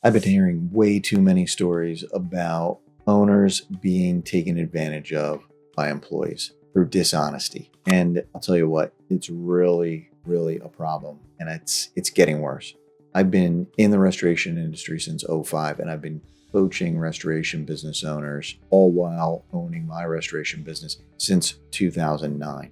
I've been hearing way too many stories about owners being taken advantage of by employees through dishonesty. And I'll tell you what, it's really, really a problem. And it's getting worse. I've been in the restoration industry since '05, and I've been coaching restoration business owners all while owning my restoration business since 2009.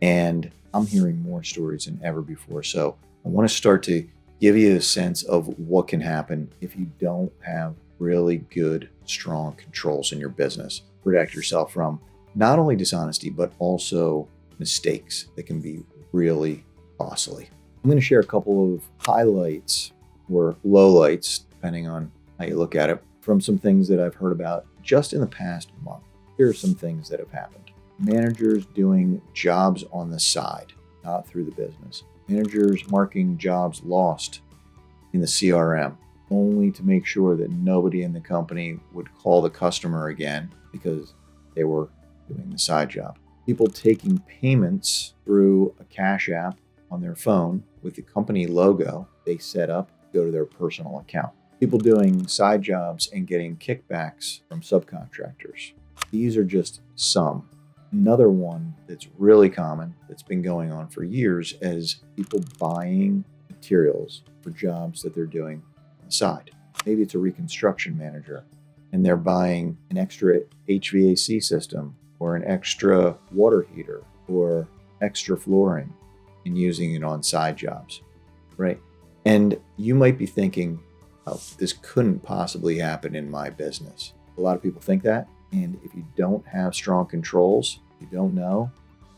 And I'm hearing more stories than ever before. So I want to start to give you a sense of what can happen if you don't have really good, strong controls in your business. Protect yourself from not only dishonesty, but also mistakes that can be really costly. I'm going to share a couple of highlights or lowlights, depending on how you look at it, from some things that I've heard about just in the past month. Here are some things that have happened. Managers doing jobs on the side, not through the business. Managers marking jobs lost in the CRM, only to make sure that nobody in the company would call the customer again because they were doing the side job. People taking payments through a cash app on their phone with the company logo they set up to go to their personal account. People doing side jobs and getting kickbacks from subcontractors. These are just some. Another one that's really common, that's been going on for years, is people buying materials for jobs that they're doing on the side. Maybe it's a reconstruction manager and they're buying an extra HVAC system or an extra water heater or extra flooring and using it on side jobs, right? And you might be thinking, oh, this couldn't possibly happen in my business. A lot of people think that. And if you don't have strong controls, you don't know,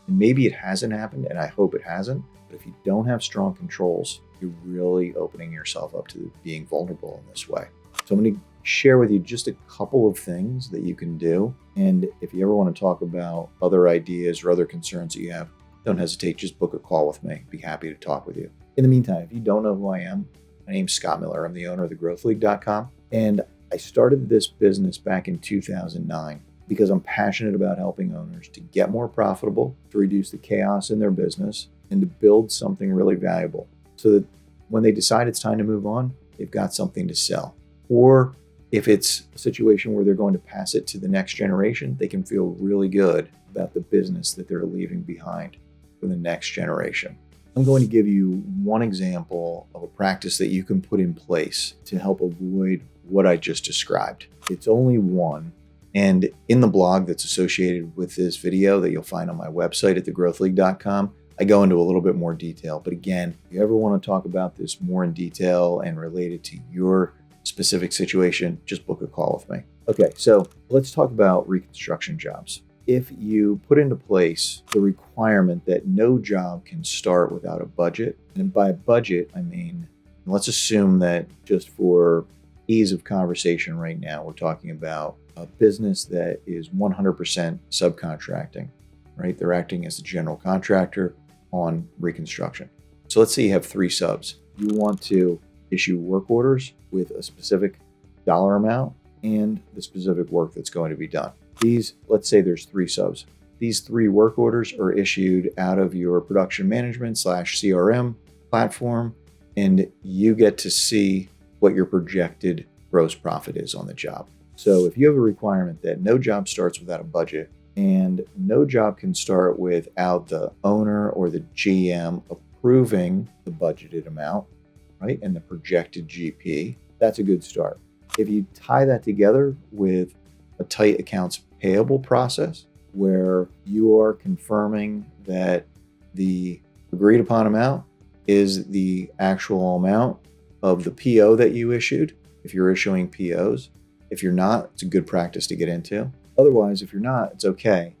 and maybe it hasn't happened, and I hope it hasn't, but if you don't have strong controls, you're really opening yourself up to being vulnerable in this way. So I'm going to share with you just a couple of things that you can do. And if you ever want to talk about other ideas or other concerns that you have, don't hesitate, just book a call with me. I'd be happy to talk with you. In the meantime, if you don't know who I am, my name's Scott Miller. I'm the owner of thegrowthleague.com. And I started this business back in 2009 because I'm passionate about helping owners to get more profitable, to reduce the chaos in their business, and to build something really valuable so that when they decide it's time to move on, they've got something to sell. Or if it's a situation where they're going to pass it to the next generation, they can feel really good about the business that they're leaving behind for the next generation. I'm going to give you one example of a practice that you can put in place to help avoid what I just described. It's only one. And in the blog that's associated with this video that you'll find on my website at thegrowthleague.com, I go into a little bit more detail. But again, if you ever want to talk about this more in detail and related to your specific situation, just book a call with me. Okay, so let's talk about reconstruction jobs. If you put into place the requirement that no job can start without a budget, and by budget, I mean, let's assume that just for ease of conversation right now, we're talking about a business that is 100% subcontracting, right? They're acting as the general contractor on reconstruction. So let's say you have 3 subs. You want to issue work orders with a specific dollar amount and the specific work that's going to be done. Let's say there's 3 subs. These 3 work orders are issued out of your production management / CRM platform, and you get to see what your projected gross profit is on the job. So if you have a requirement that no job starts without a budget and no job can start without the owner or the GM approving the budgeted amount, right, and the projected GP, that's a good start. If you tie that together with a tight accounts payable process where you are confirming that the agreed upon amount is the actual amount of the PO that you issued, if you're issuing POs. If you're not, it's a good practice to get into. Otherwise, if you're not, it's okay.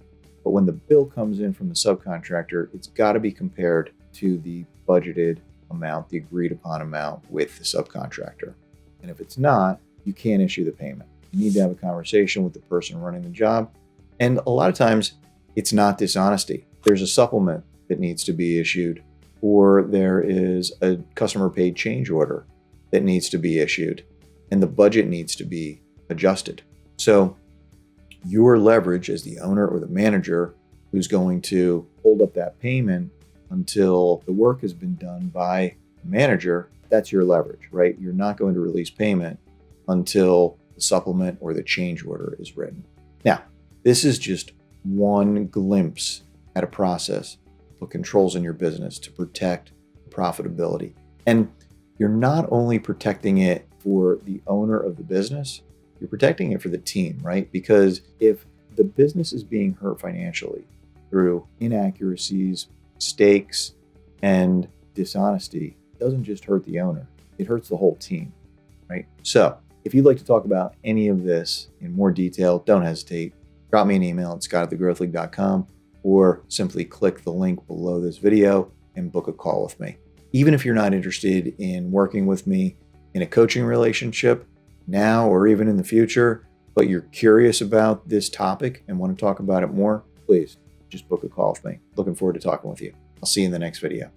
But when the bill comes in from the subcontractor, it's got to be compared to the budgeted amount, the agreed upon amount with the subcontractor. And if it's not, you can't issue the payment. You need to have a conversation with the person running the job. And a lot of times, it's not dishonesty. There's a supplement that needs to be issued, or there is a customer paid change order that needs to be issued, and the budget needs to be adjusted. So your leverage as the owner or the manager who's going to hold up that payment until the work has been done by the manager, that's your leverage, right? You're not going to release payment until the supplement or the change order is written. Now, this is just one glimpse at a process of controls in your business to protect profitability. And you're not only protecting it for the owner of the business, you're protecting it for the team, right? Because if the business is being hurt financially through inaccuracies, mistakes, and dishonesty, it doesn't just hurt the owner, it hurts the whole team, right? So if you'd like to talk about any of this in more detail, don't hesitate. Drop me an email at scott@thegrowthleague.com or simply click the link below this video and book a call with me. Even if you're not interested in working with me in a coaching relationship now or even in the future, but you're curious about this topic and want to talk about it more, please just book a call with me. Looking forward to talking with you. I'll see you in the next video.